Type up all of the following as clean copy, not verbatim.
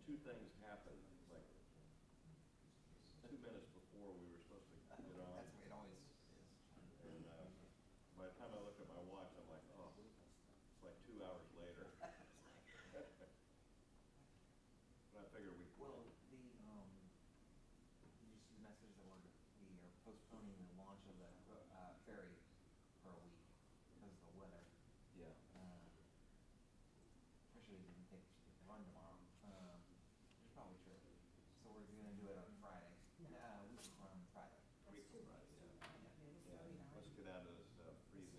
two things happened, like 2 minutes before we were supposed to get on. That's the way it always is. And by the time I looked at my watch, I'm like, oh, it's like 2 hours later. And I figured we. Well, did you see the message that we are postponing the launch of the ferry for a week because of the weather? Yeah. Especially didn't think it could run tomorrow. It's probably true. So we're gonna do it on Friday. We can run on Friday. Week from Friday, yeah. Yeah, let's get out of this freezing.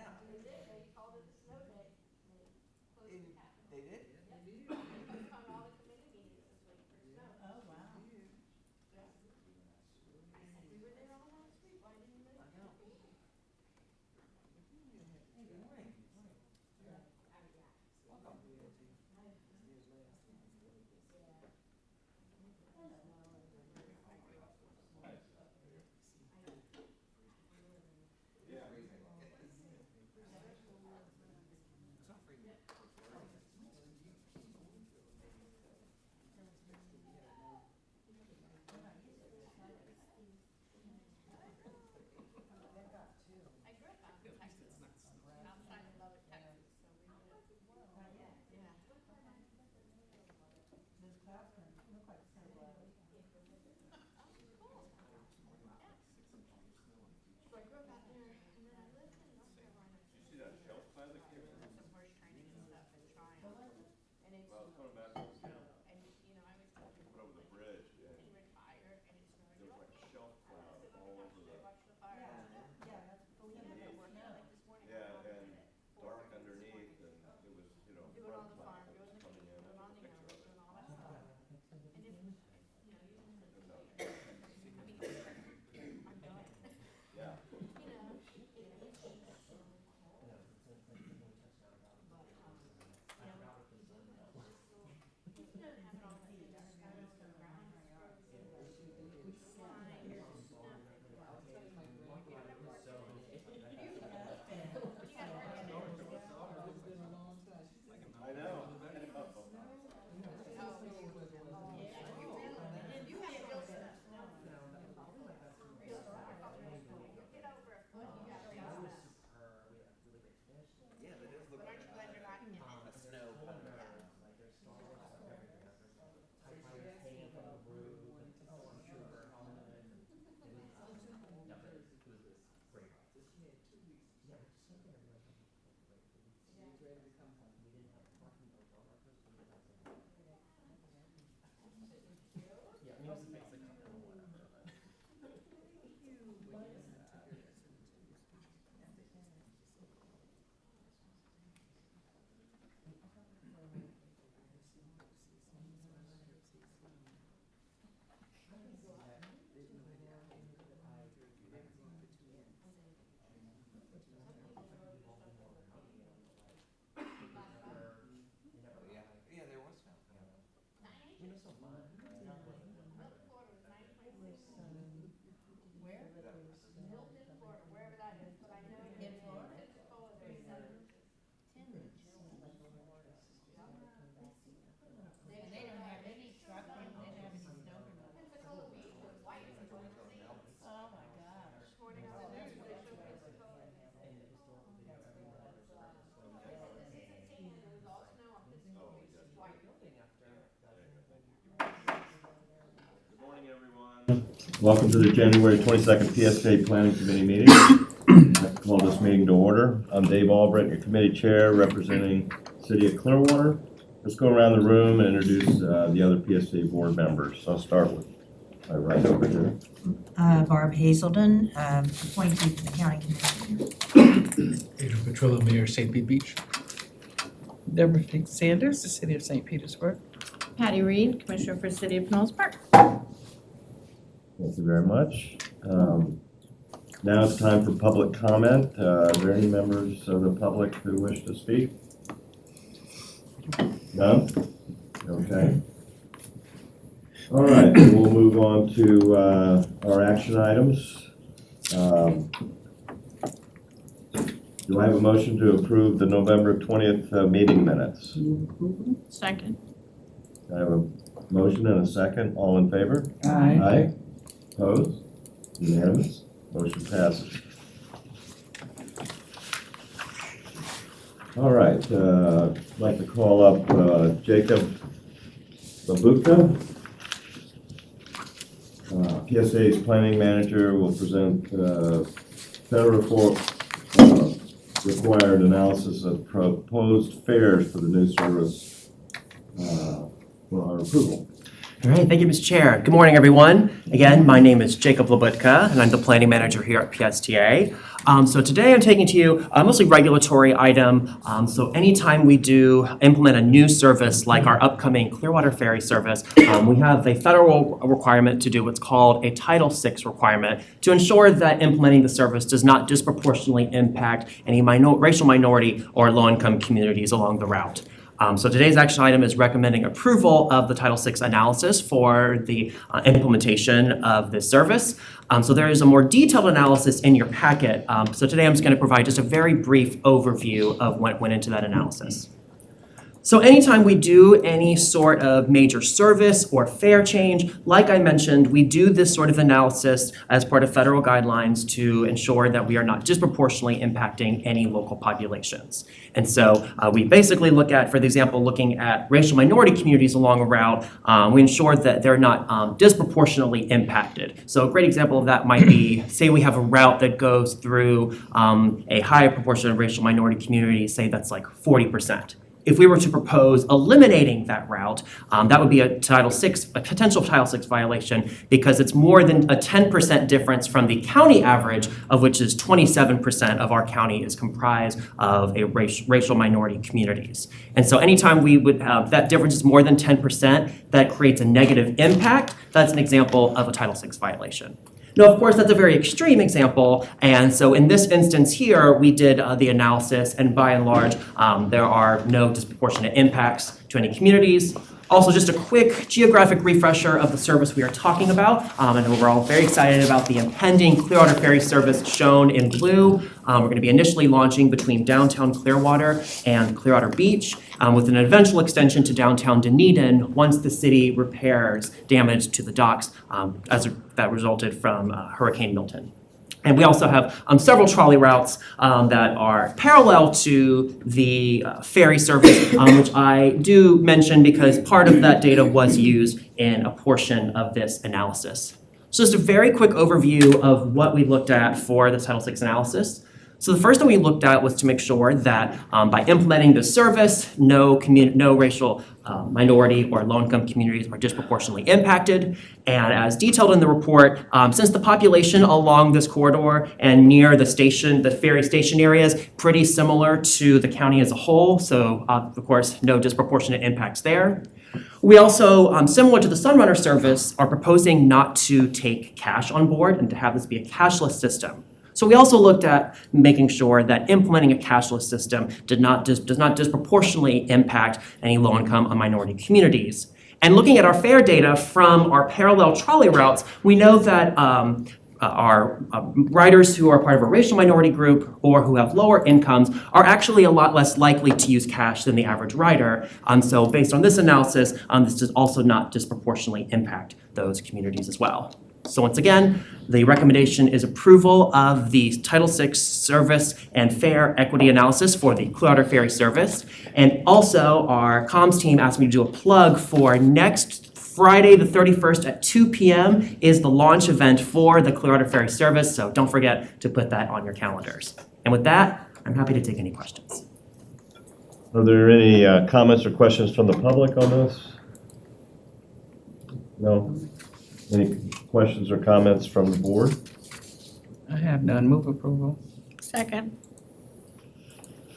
Yeah. They called it the snow day. They closed the Capitol. They did? Yep. They postponed all the committee meetings this week for snow. Oh, wow. Yeah. I said, we were there all last week, why didn't you? I know. Hey, good morning. Welcome. Yeah. It's not freezing. I grew up out in Texas, outside of Lubbock, Texas, so we were, yeah. Those clouds can look like snow blowers. So I grew up out there, and then I lived in North Carolina. Did you see that shelf pile that came in? Some horse training and stuff and trying. And it's, Well, I was coming back from town, and you know, I was telling coming people, over the bridge, and you retire and it's snowing. there was like a shelf cloud all over the, Watch the fire. Yeah, that's believe it or Like not. this morning. yeah, and dark underneath, and it was, you know, Doing all front the farm, cloud doing was the, coming in, doing I all took a the picture yards, of it. doing all that stuff. And if, you know, you just, And, I mean, I'm done. yeah. You know, it's just so cold. But, you know, just don't have it all that snow on the ground, it's frozen. Flying, there's nothing. I know. You have real stuff. Real stuff. You get over a foot, you got real stuff. Yeah, that does look But like aren't you glad you're not in it? a snow coming down. Yeah, there was snow. You know, so mine. Florida was 9.6. Where? Milton, Florida, wherever that is, but I know in Pensacola, there's 7 inches. And they don't have any truck, they don't have any snow removal. Pensacola Beach was white for the Oh, my gosh. According to the news, they showed Pensacola. It was all snow on Pensacola Beach, it's white. Good morning, everyone. Welcome to the January 22nd PSJ Planning Committee meeting. I call this meeting to order. I'm Dave Albrecht, your committee chair representing City of Clearwater. Let's go around the room and introduce the other PSJ board members. So I'll start with my right over here. Barb Hazelden, appointee to the county commission. Pedro Petrillo, Mayor, St. Pete Beach. Deborah Fink Sanders, the City of St. Petersburg. Patty Reed, Commissioner for the City of Knowles Park. Thank you very much. Now it's time for public comment. Are there any members of the public who wish to speak? No? Okay. All right, we'll move on to our action items. Do I have a motion to approve the November 20th meeting minutes? Second. I have a motion and a second. All in favor? Aye. Aye. Opposed? Unanimous? Motion passes. All right, I'd like to call up Jacob Labutka. PSA's planning manager will present federal required analysis of proposed fares for the new service for our approval. All right, thank you, Mr. Chair. Good morning, everyone. Again, my name is Jacob Labutka, and I'm the planning manager here at PSTA. So today I'm taking to you a mostly regulatory item. So anytime we do implement a new service like our upcoming Clearwater Ferry service, we have a federal requirement to do what's called a Title VI requirement to ensure that implementing the service does not disproportionately impact any racial minority or low-income communities along the route. So today's action item is recommending approval of the Title VI analysis for the implementation of this service. So there is a more detailed analysis in your packet. So today I'm just going to provide just a very brief overview of what went into that analysis. So anytime we do any sort of major service or fare change, like I mentioned, we do this sort of analysis as part of federal guidelines to ensure that we are not disproportionately impacting any local populations. And so we basically look at, for the example, looking at racial minority communities along a route, we ensure that they're not disproportionately impacted. So a great example of that might be, say we have a route that goes through a high proportion of racial minority communities, say that's like 40%. If we were to propose eliminating that route, that would be a potential Title VI violation because it's more than a 10% difference from the county average, of which is 27% of our county is comprised of a racial minority communities. And so anytime we would have that difference is more than 10%, that creates a negative impact. That's an example of a Title VI violation. Now, of course, that's a very extreme example, and so in this instance here, we did the analysis, and by and large, there are no disproportionate impacts to any communities. Also, just a quick geographic refresher of the service we are talking about. I know we're all very excited about the impending Clearwater Ferry service shown in blue. We're going to be initially launching between downtown Clearwater and Clearwater Beach, with an eventual extension to downtown Dunedin once the city repairs damage to the docks that resulted from Hurricane Milton. And we also have several trolley routes that are parallel to the ferry service, which I do mention because part of that data was used in a portion of this analysis. So just a very quick overview of what we looked at for the Title VI analysis. So the first thing we looked at was to make sure that by implementing the service, no racial minority or low-income communities are disproportionately impacted. And as detailed in the report, since the population along this corridor and near the ferry station area is pretty similar to the county as a whole, so of course, no disproportionate impacts there. We also, similar to the Sunrunner service, are proposing not to take cash on board and to have this be a cashless system. So we also looked at making sure that implementing a cashless system does not disproportionately impact any low-income or minority communities. And looking at our fare data from our parallel trolley routes, we know that our riders who are part of a racial minority group or who have lower incomes are actually a lot less likely to use cash than the average rider. So based on this analysis, this does also not disproportionately impact those communities as well. So once again, the recommendation is approval of the Title VI service and fare equity analysis for the Clearwater Ferry service. And also our comms team asked me to do a plug for next Friday the 31st at 2 p.m. is the launch event for the Clearwater Ferry service. So don't forget to put that on your calendars. And with that, I'm happy to take any questions. Are there any comments or questions from the public on this? No? Any questions or comments from the board? I have none. Move approval. Second.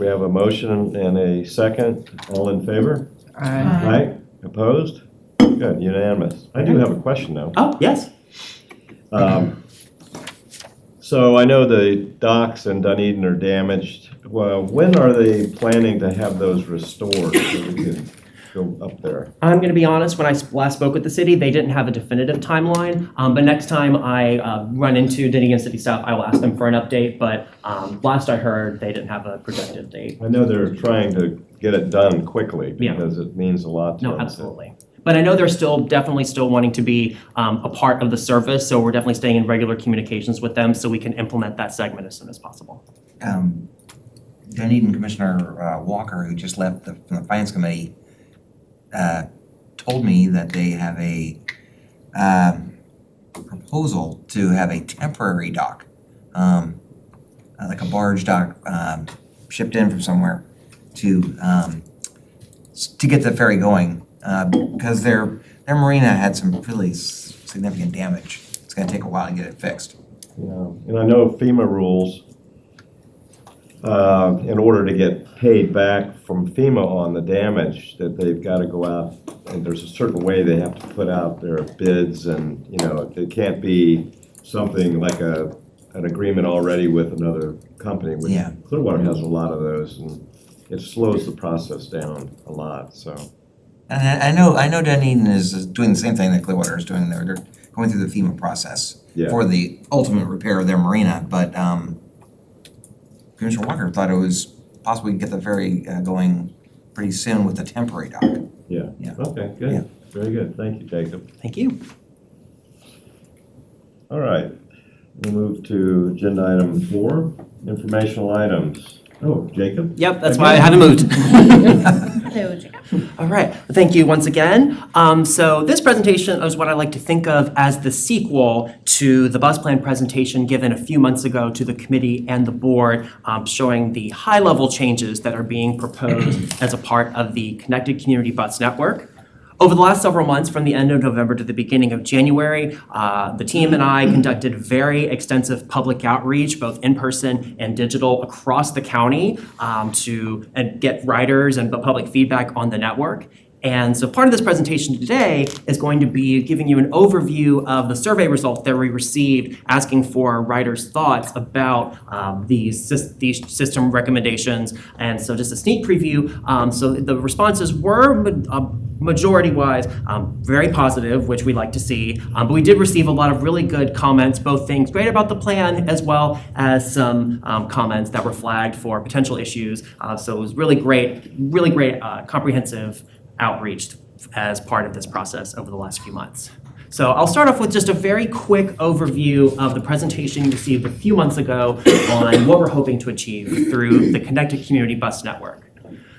We have a motion and a second. All in favor? Aye. Aye. Opposed? Good, unanimous. I do have a question though. Oh, yes. So I know the docks in Dunedin are damaged. Well, when are they planning to have those restored? So we can go up there? I'm going to be honest, when I last spoke with the city, they didn't have a definitive timeline. But next time I run into Dunedin City staff, I will ask them for an update. But last I heard, they didn't have a projected date. I know they're trying to get it done quickly Yeah. because it means a lot to No, them. absolutely. But I know they're definitely still wanting to be a part of the service. So we're definitely staying in regular communications with them so we can implement that segment as soon as possible. Dunedin Commissioner Walker, who just left from the Finance Committee, told me that they have a proposal to have a temporary dock, like a barge dock shipped in from somewhere to get the ferry going, because their marina had some really significant damage. It's gonna take a while to get it fixed. Yeah, and I know FEMA rules, in order to get paid back from FEMA on the damage, that they've got to go out, and there's a certain way they have to put out their bids, and, it can't be something like an agreement already with another company, which Yeah. Clearwater has a lot of those, and it slows the process down a lot, so. And I know Dunedin is doing the same thing that Clearwater is doing. They're going through the FEMA process Yeah. for the ultimate repair of their marina, but Commissioner Walker thought it was possible to get the ferry going pretty soon with the temporary dock. Yeah. Yeah. Okay, Yeah. good. Very good. Thank you, Jacob. Thank you. All right. We'll move to agenda item 4, informational items. Oh, Jacob? Yep, that's why I haven't moved. Hello, Jacob. All right, thank you once again. So this presentation is what I like to think of as the sequel to the bus plan presentation given a few months ago to the committee and the board, showing the high-level changes that are being proposed as a part of the Connected Community Bus Network. Over the last several months, from the end of November to the beginning of January, the team and I conducted very extensive public outreach, both in person and digital, across the county to get riders and public feedback on the network. And so part of this presentation today is going to be giving you an overview of the survey results that we received, asking for riders' thoughts about these system recommendations. And so just a sneak preview. So the responses were majority-wise very positive, which we like to see. But we did receive a lot of really good comments, both things great about the plan as well as some comments that were flagged for potential issues. So it was really great comprehensive outreach as part of this process over the last few months. So I'll start off with just a very quick overview of the presentation you received a few months ago on what we're hoping to achieve through the Connected Community Bus Network.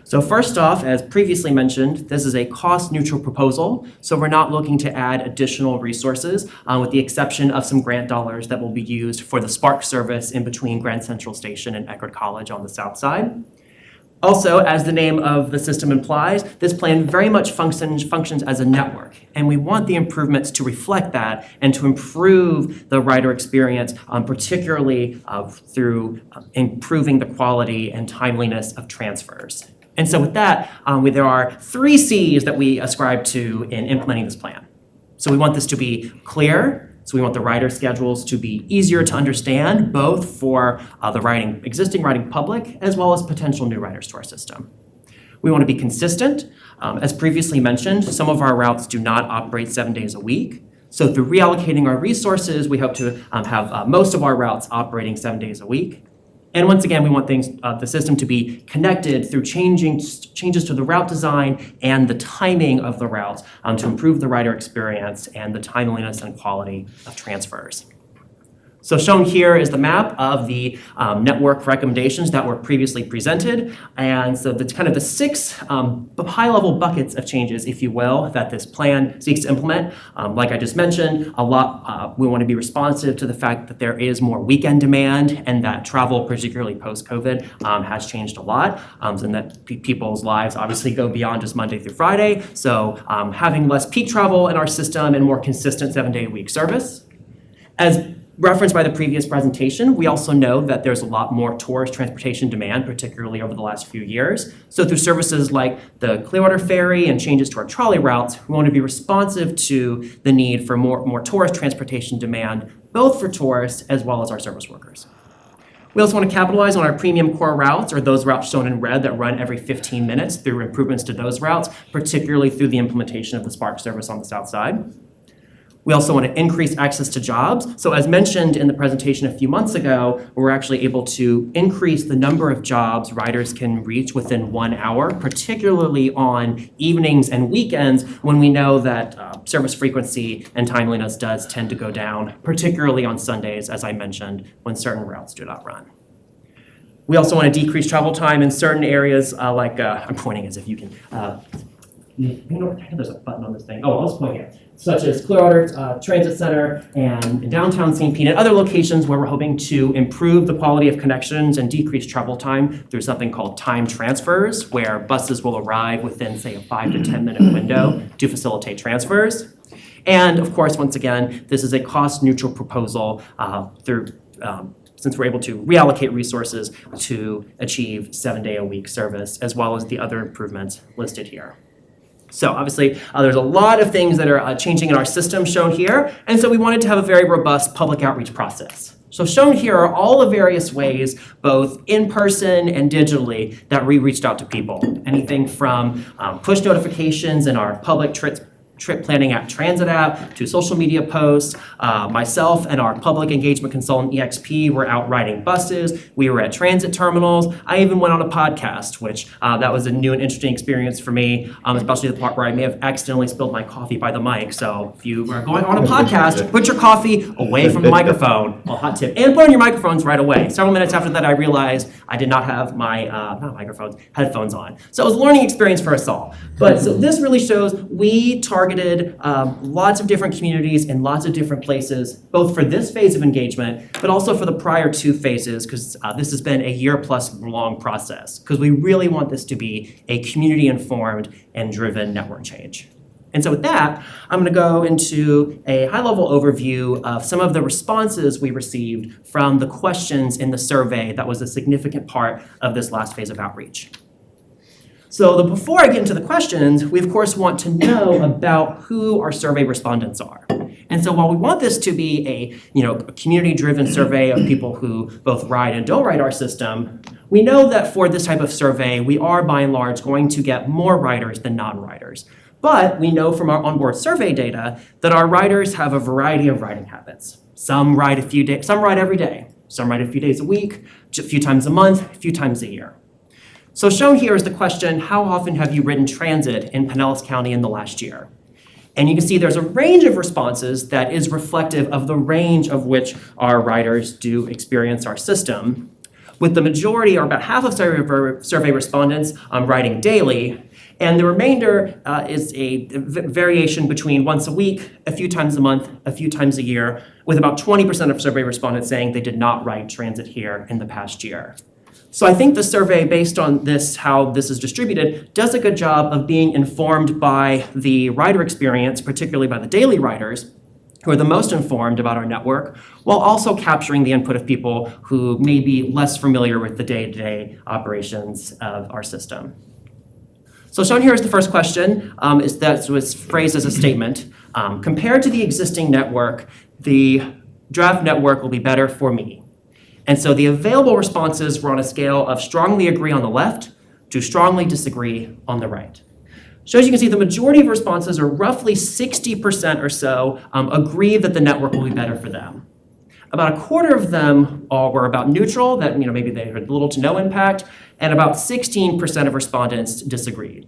So first off, as previously mentioned, this is a cost-neutral proposal, so we're not looking to add additional resources, with the exception of some grant dollars that will be used for the Spark service in between Grand Central Station and Eckerd College on the south side. Also, as the name of the system implies, this plan very much functions as a network, and we want the improvements to reflect that and to improve the rider experience, particularly through improving the quality and timeliness of transfers. And so with that, there are 3 C's that we ascribe to in implementing this plan. So we want this to be clear. So we want the rider schedules to be easier to understand, both for the existing riding public as well as potential new riders to our system. We want to be consistent. As previously mentioned, some of our routes do not operate 7 days a week. So through reallocating our resources, we hope to have most of our routes operating 7 days a week. And once again, we want the system to be connected through changes to the route design and the timing of the routes to improve the rider experience and the timeliness and quality of transfers. So shown here is the map of the network recommendations that were previously presented. And so that's kind of the 6 high-level buckets of changes, if you will, that this plan seeks to implement. Like I just mentioned, we want to be responsive to the fact that there is more weekend demand and that travel, particularly post-COVID, has changed a lot, and that people's lives obviously go beyond just Monday through Friday. So having less peak travel in our system and more consistent 7-day-a-week service. As referenced by the previous presentation, we also know that there's a lot more tourist transportation demand, particularly over the last few years. So through services like the Clearwater Ferry and changes to our trolley routes, we want to be responsive to the need for more tourist transportation demand, both for tourists as well as our service workers. We also want to capitalize on our premium core routes, or those routes shown in red that run every 15 minutes through improvements to those routes, particularly through the implementation of the Spark service on the south side. We also want to increase access to jobs. So as mentioned in the presentation a few months ago, we're actually able to increase the number of jobs riders can reach within 1 hour, particularly on evenings and weekends when we know that service frequency and timeliness does tend to go down, particularly on Sundays, as I mentioned, when certain routes do not run. We also want to decrease travel time in certain areas I'm pointing as if you can, there's a button on this thing. Oh, I'll just point here. Such as Clearwater Transit Center and downtown St. Pete and other locations where we're hoping to improve the quality of connections and decrease travel time through something called time transfers, where buses will arrive within, say, a 5 to 10 minute window to facilitate transfers. And of course, once again, this is a cost-neutral proposal since we're able to reallocate resources to achieve 7-day-a-week service, as well as the other improvements listed here. So obviously, there's a lot of things that are changing in our system shown here, and so we wanted to have a very robust public outreach process. So shown here are all the various ways, both in person and digitally, that we reached out to people. Anything from push notifications in our public trip planning app transit app to social media posts. Myself and our public engagement consultant EXP were out riding buses. We were at transit terminals. I even went on a podcast, which that was a new and interesting experience for me, especially the part where I may have accidentally spilled my coffee by the mic. So if you are going on a podcast, put your coffee away from the microphone. Well, hot tip. And put on your microphones right away. Several minutes after that, I realized I did not have my headphones on. So it was a learning experience for us all. But so this really shows we targeted lots of different communities in lots of different places, both for this phase of engagement, but also for the prior 2 phases, because this has been a year-plus long process, because we really want this to be a community-informed and driven network change. And so with that, I'm going to go into a high-level overview of some of the responses we received from the questions in the survey that was a significant part of this last phase of outreach. So before I get into the questions, we of course want to know about who our survey respondents are. And so while we want this to be a community-driven survey of people who both ride and don't ride our system, we know that for this type of survey, we are by and large going to get more riders than non-riders. But we know from our onboard survey data that our riders have a variety of riding habits. Some ride every day, some ride a few days a week, a few times a month, a few times a year. So shown here is the question, how often have you ridden transit in Pinellas County in the last year? And you can see there's a range of responses that is reflective of the range of which our riders do experience our system, with the majority, or about half of survey respondents, riding daily, and the remainder is a variation between once a week, a few times a month, a few times a year, with about 20% of survey respondents saying they did not ride transit here in the past year. So I think the survey, based on this, how this is distributed, does a good job of being informed by the rider experience, particularly by the daily riders, who are the most informed about our network, while also capturing the input of people who may be less familiar with the day-to-day operations of our system. So shown here is the first question, was phrased as a statement. Compared to the existing network, the draft network will be better for me. And so the available responses were on a scale of strongly agree on the left to strongly disagree on the right. So as you can see, the majority of responses, are roughly 60% or so, agree that the network will be better for them. About a quarter of them were about neutral, that maybe they had little to no impact, and about 16% of respondents disagreed.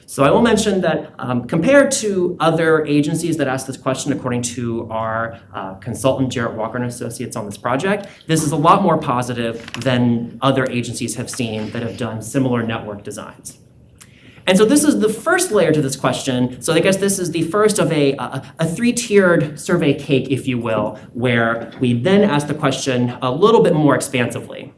So I will mention that compared to other agencies that asked this question, according to our consultant, Jarrett Walker and Associates on this project, this is a lot more positive than other agencies have seen that have done similar network designs. And so this is the first layer to this question. So I guess this is the first of a 3-tiered survey cake, if you will, where we then ask the question a little bit more expansively.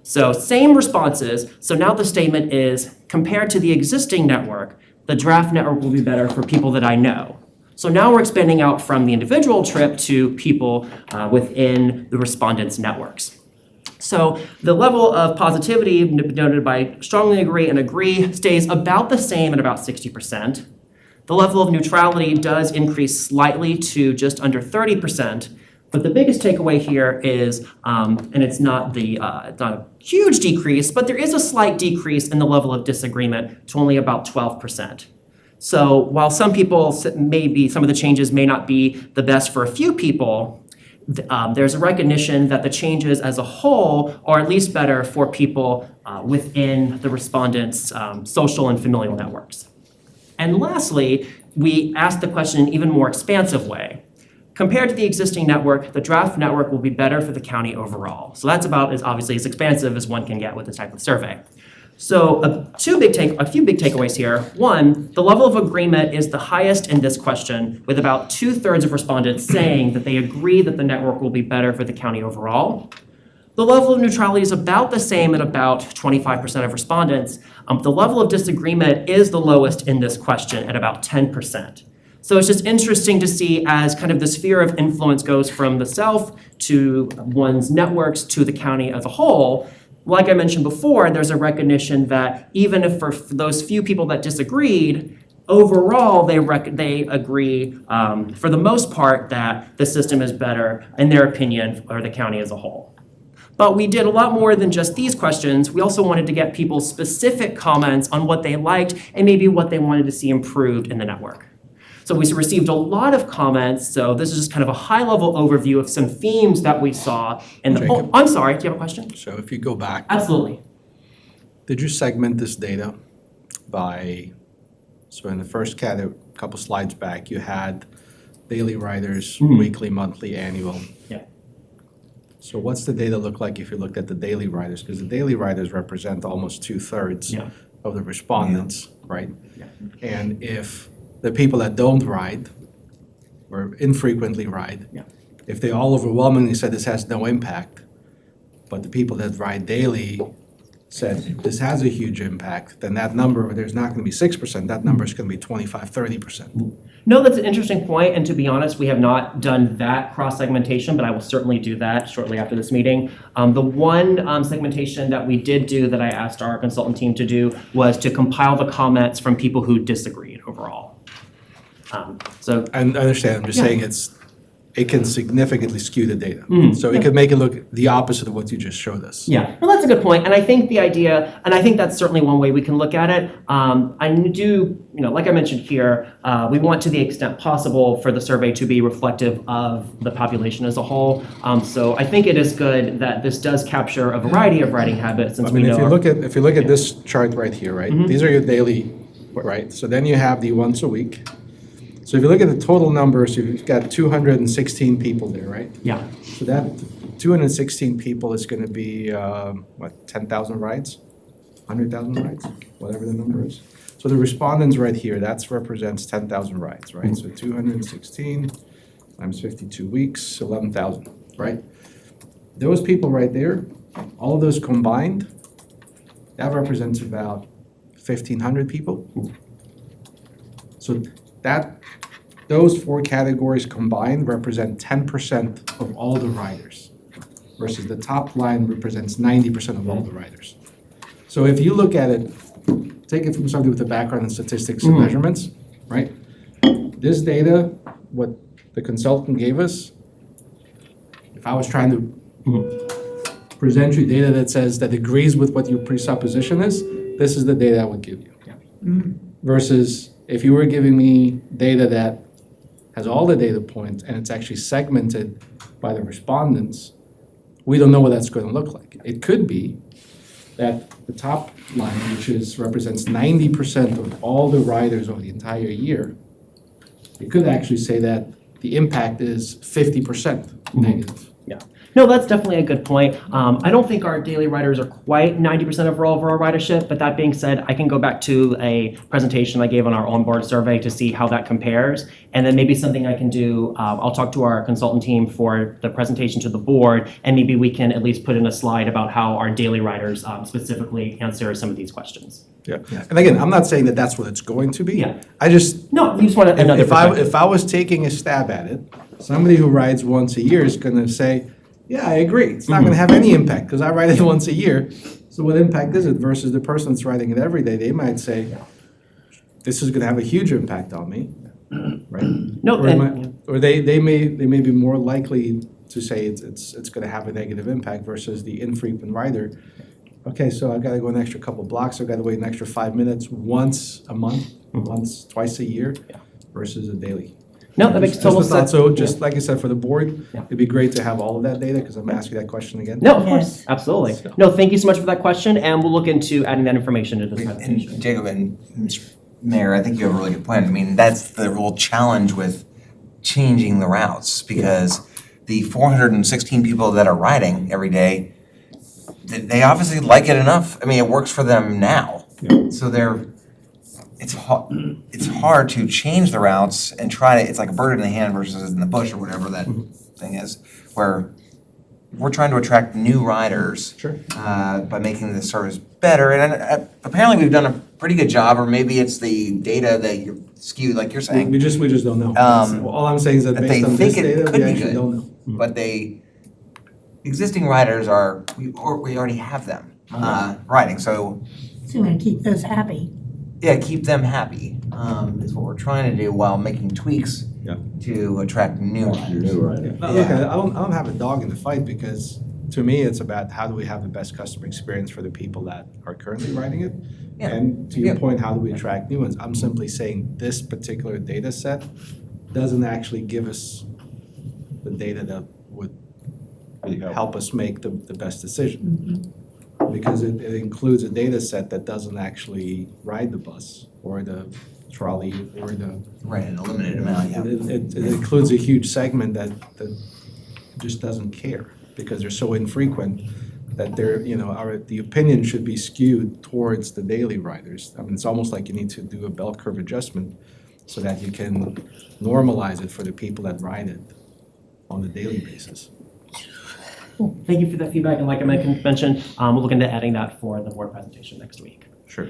So same responses. So now the statement is, compared to the existing network, the draft network will be better for people that I know. So now we're expanding out from the individual trip to people within the respondents' networks. So the level of positivity denoted by strongly agree and agree stays about the same at about 60%. The level of neutrality does increase slightly to just under 30%, But the biggest takeaway here is, and it's not a huge decrease, but there is a slight decrease in the level of disagreement to only about 12%. So while some people some of the changes may not be the best for a few people, there's a recognition that the changes as a whole are at least better for people within the respondents' social and familial networks. And lastly, we asked the question in an even more expansive way. Compared to the existing network, the draft network will be better for the county overall. So that's about obviously as expansive as one can get with this type of survey. So a few big takeaways here. One, the level of agreement is the highest in this question, with about 2/3 of respondents saying that they agree that the network will be better for the county overall. The level of neutrality is about the same at about 25% of respondents. The level of disagreement is the lowest in this question at about 10%. So it's just interesting to see as kind of the sphere of influence goes from the self to one's networks to the county as a whole. Like I mentioned before, there's a recognition that even if for those few people that disagreed, overall they agree for the most part that the system is better in their opinion for the county as a whole. But we did a lot more than just these questions. We also wanted to get people's specific comments on what they liked and maybe what they wanted to see improved in the network. So we received a lot of comments, so this is just kind of a high-level overview of some themes that we saw in the, Jacob. I'm sorry, do you have a question? So if you go back, Absolutely. did you segment this data by, so in the first couple slides back, you had daily riders, weekly, monthly, annual. Yeah. So what's the data look like if you looked at the daily riders? Because the daily riders represent almost 2/3 Yeah. of the respondents, right? Yeah. And if the people that don't ride or infrequently ride, Yeah. if they all overwhelmingly said this has no impact, but the people that ride daily said this has a huge impact, then that number, there's not going to be 6%, that number is going to be 25, 30%. No, that's an interesting point, and to be honest, we have not done that cross-segmentation, but I will certainly do that shortly after this meeting. The one segmentation that we did do that I asked our consultant team to do was to compile the comments from people who disagreed overall. So I understand, I'm just Yeah. saying it can significantly skew the data. So yeah. it could make it look the opposite of what you just showed us. yeah, well, that's a good point, and I think the idea, and I think that's certainly one way we can look at it. I do, like I mentioned here, we want to the extent possible for the survey to be reflective of the population as a whole. So I think it is good that this does capture a variety of riding habits, since I mean, we know. if you look at this chart right here, right? These are your daily, right? So then you have the once a week. So if you look at the total numbers, you've got 216 people there, right? Yeah, So that 216 people is going to be, 10,000 rides? 100,000 rides? Whatever the number is. So the respondents right here, that represents 10,000 rides, right? So 216 times 52 weeks, 11,000, right? Those people right there, all of those combined, that represents about 1,500 people. So those four categories combined represent 10% of all the riders, versus the top line represents 90% of all the riders. So if you look at it, take it from somebody with a background in statistics and measurements, right? This data, what the consultant gave us, if I was trying to present you data that says that agrees with what your presupposition is, this is the data I would give you. Versus if you were giving me data that has all the data points and it's actually segmented by the respondents, we don't know what that's going to look like. It could be that the top line, which represents 90% of all the riders over the entire year, it could actually say that the impact is 50% negative. yeah. No, that's definitely a good point. I don't think our daily riders are quite 90% of our overall ridership, but that being said, I can go back to a presentation I gave on our on-board survey to see how that compares. And then maybe something I can do, I'll talk to our consultant team for the presentation to the board, and maybe we can at least put in a slide about how our daily riders specifically answer some of these questions. Yeah. And again, I'm not saying that that's what it's going to be. Yeah. I just, No, you just want another if perspective. I was taking a stab at it, somebody who rides once a year is going to say, yeah, I agree. It's not going to have any impact because I ride it once a year. So what impact is it? Versus the person that's riding it every day, they might say, this is going to have a huge impact on me, right? No, Or, they may be more likely to say it's gonna have a negative impact versus the infrequent rider. Okay, so I gotta go an extra couple blocks, I gotta wait an extra 5 minutes once a month, twice a year versus a daily. No, that makes Just total a thought. sense. So just like I said, for the board, Yeah. it'd be great to have all of that data, because I'm asking that question again. No, of Yes. course, absolutely. No, thank you so much for that question, and we'll look into adding that information to this presentation. And Jacob and Mr. Mayor, I think you have a really good point. I mean, that's the real challenge with changing the routes, because the 416 people that are riding every day, they obviously like it enough. I mean, it works for them now. So it's hard to change the routes and try to, it's like a bird in the hand versus in the bush or whatever that thing is, where we're trying to attract new riders. Sure. By making the service better, and apparently we've done a pretty good job, or maybe it's the data that you're skewed, like you're saying. We just don't know. Um, All I'm saying is that that they based on this think it data, could we be actually good. don't know. But existing riders we already have them riding, so So we want to keep those happy. yeah, keep them happy is what we're trying to do while making tweaks Yeah. to attract new riders. New rider. No, look, I don't have a dog in the fight, because to me, it's about how do we have the best customer experience for the people that are currently riding it? Yeah. And to your Yeah. point, how do we attract new ones? I'm simply saying this particular data set doesn't actually give us the data that would help us make the best decision. Because it includes a data set that doesn't actually ride the bus or the trolley or the. Right, in a limited amount, yeah. It includes a huge segment that just doesn't care, because they're so infrequent that they're, the opinion should be skewed towards the daily riders. I mean, it's almost like you need to do a bell curve adjustment so that you can normalize it for the people that ride it on a daily basis. Cool. Thank you for that feedback, and like I mentioned, we'll look into adding that for the board presentation next week. Sure.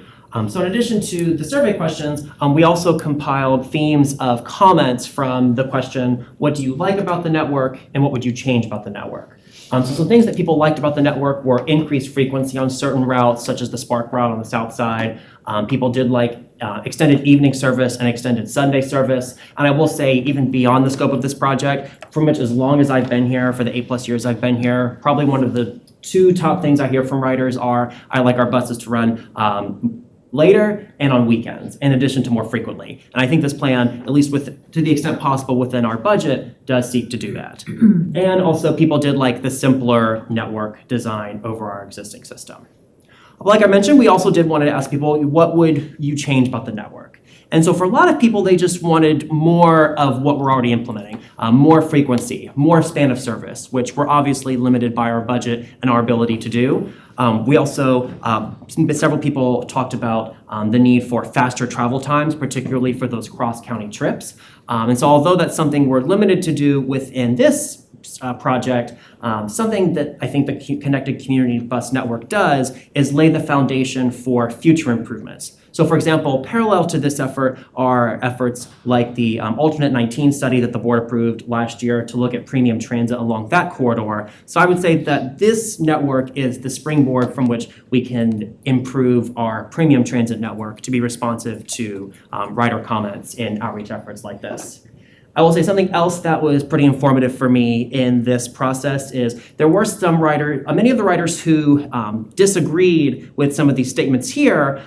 So in addition to the survey questions, we also compiled themes of comments from the question, what do you like about the network, and what would you change about the network? So some things that people liked about the network were increased frequency on certain routes, such as the Spark route on the south side. People did like extended evening service and extended Sunday service. And I will say, even beyond the scope of this project, pretty much as long as I've been here, for the 8+ years I've been here, probably one of the two top things I hear from riders are, I like our buses to run later and on weekends, in addition to more frequently. And I think this plan, at least to the extent possible within our budget, does seek to do that. And also, people did like the simpler network design over our existing system. Like I mentioned, we also did want to ask people, what would you change about the network? And so for a lot of people, they just wanted more of what we're already implementing, more frequency, more span of service, which we're obviously limited by our budget and our ability to do. We also, several people talked about the need for faster travel times, particularly for those cross-county trips. And so although that's something we're limited to do within this project, something that I think the Connected Community Bus Network does is lay the foundation for future improvements. So for example, parallel to this effort are efforts like the Alternate 19 study that the board approved last year to look at premium transit along that corridor. So I would say that this network is the springboard from which we can improve our premium transit network to be responsive to rider comments in outreach efforts like this. I will say something else that was pretty informative for me in this process is there were some many of the riders who disagreed with some of these statements here,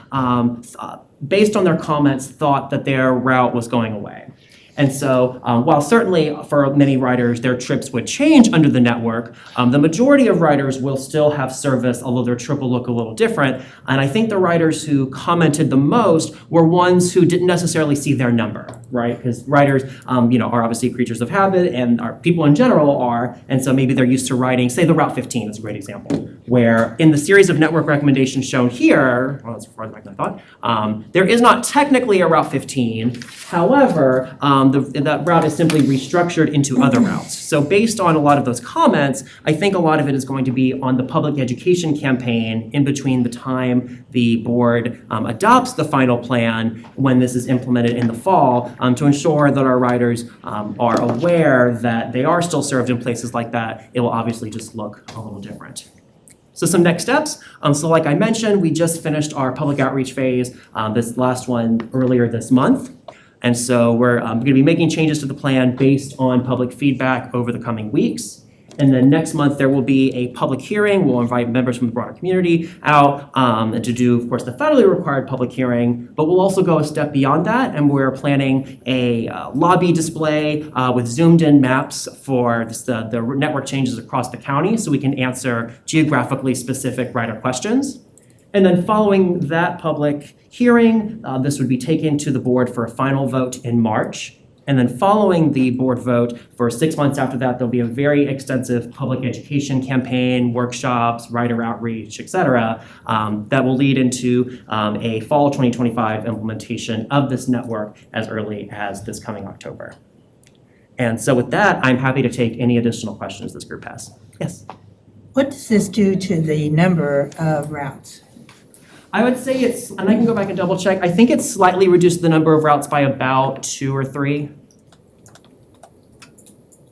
based on their comments, thought that their route was going away. And so while certainly for many riders their trips would change under the network, the majority of riders will still have service, although their trip will look a little different. And I think the riders who commented the most were ones who didn't necessarily see their number, right? Because riders are obviously creatures of habit, and our people in general are. And so maybe they're used to riding, say the Route 15 is a great example, where in the series of network recommendations shown here, well, that's farther back than I thought, there is not technically a Route 15. However, that route is simply restructured into other routes. So based on a lot of those comments, I think a lot of it is going to be on the public education campaign in between the time the board adopts the final plan when this is implemented in the fall, to ensure that our riders are aware that they are still served in places like that. It will obviously just look a little different. So some next steps. So like I mentioned, we just finished our public outreach phase, this last one earlier this month. And so we're going to be making changes to the plan based on public feedback over the coming weeks. And then next month, there will be a public hearing. We'll invite members from the broader community out and to do, of course, the federally required public hearing. But we'll also go a step beyond that, and we're planning a lobby display with zoomed-in maps for the network changes across the county, so we can answer geographically specific rider questions. And then following that public hearing, this would be taken to the board for a final vote in March. And then following the board vote, for 6 months after that, there'll be a very extensive public education campaign, workshops, rider outreach, et cetera, that will lead into a fall 2025 implementation of this network as early as this coming October. And so with that, I'm happy to take any additional questions this group has. Yes? What does this do to the number of routes? I would say it's, and I can go back and double check, I think it's slightly reduced the number of routes by about 2 or 3,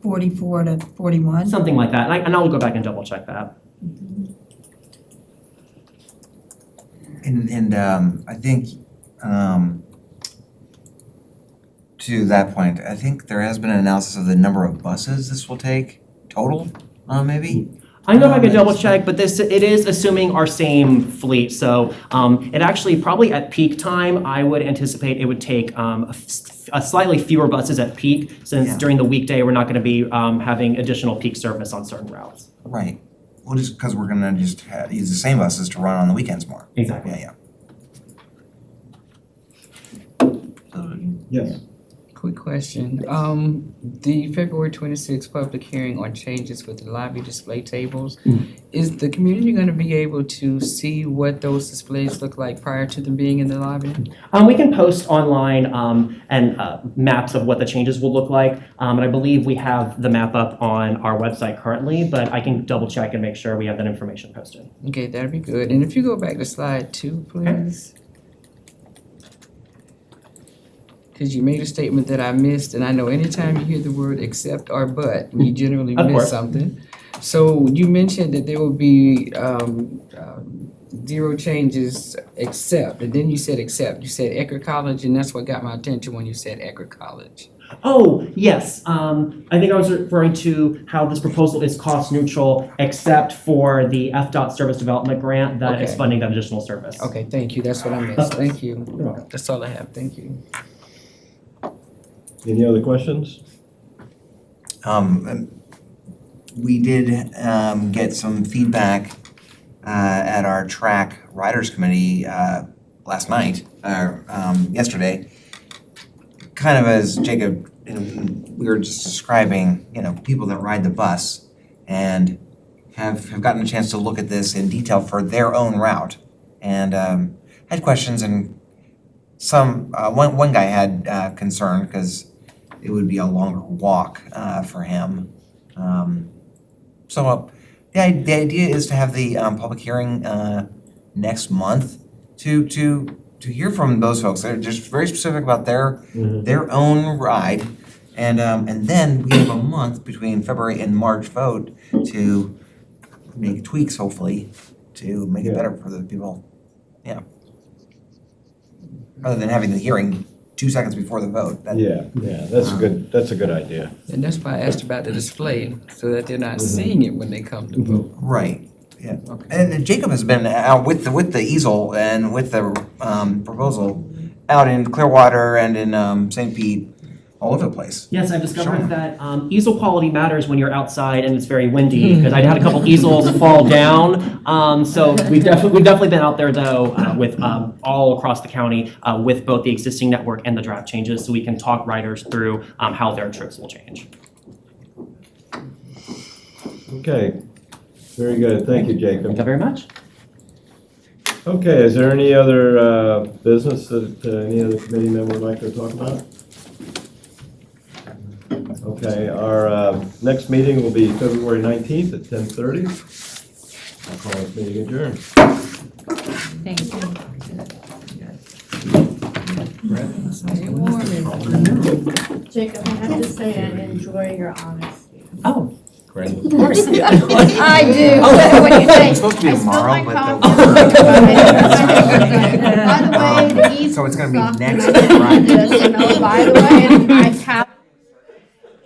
44 to 41? something like that. And I'll go back and double check that. And I think, to that point, I think there has been an analysis of the number of buses this will take total, maybe? I can go back and double check, but it is assuming our same fleet. So it actually, probably at peak time, I would anticipate it would take a slightly fewer buses at peak, since Yeah. during the weekday, we're not going to be having additional peak service on certain routes. Right. Well, just because we're gonna just use the same buses to run on the weekends more. Exactly. Yeah, Yes. Quick question. The February 26th public hearing on changes with the lobby display tables, is the community gonna be able to see what those displays look like prior to them being in the lobby? We can post online and maps of what the changes will look like. And I believe we have the map up on our website currently, but I can double check and make sure we have that information posted. Okay, that'd be good. And if you go back to slide 2, please. Because you made a statement that I missed, and I know anytime you hear the word except or but, you generally Of miss course. something. So you mentioned that there will be 0 changes except, and then you said except. You said Eckerd College, and that's what got my attention when you said Eckerd College. Oh, yes. I think I was referring to how this proposal is cost neutral, except for the FDOT Service Development Grant that is Okay. funding that additional service. Okay, thank you. That's what I missed. Thank you. You're welcome. That's all I have. Thank you. Any other questions? We did get some feedback at our track riders committee last night, yesterday. Kind of as Jacob, we were just describing, people that ride the bus and have gotten a chance to look at this in detail for their own route, and had questions, and some one guy had concern because it would be a longer walk for him. So the idea is to have the public hearing next month to hear from those folks. They're just very specific about their own ride, and then we have a month between February and March vote to make tweaks, hopefully, to make it better for the people. Yeah. Rather than having the hearing 2 seconds before the vote. That's a good idea. And that's why I asked about the display, so that they're not seeing it when they come to vote. Right. Yeah. Okay. And Jacob has been out with the easel and with the proposal out in Clearwater and in St. Pete, all over the place. Yes, I've discovered Sure. that easel quality matters when you're outside and it's very windy, because I had a couple easels fall down. So we've definitely been out there though with all across the county with both the existing network and the draft changes, so we can talk riders through how their trips will change. Okay, very good. Thank you, Thank you Jacob. very much. Okay, is there any other business that any other committee member would like to talk about? Okay, our next meeting will be February 19th at 10:30. I'll call this meeting adjourned. Thank you. Jacob, I have to say I enjoy your honesty. Oh, Of course. I do. What you say? It's supposed to be I spilled tomorrow, my but coffee. By the way, the easel So it's gonna be sucked, next and I didn't Friday. do this, and oh, by the way,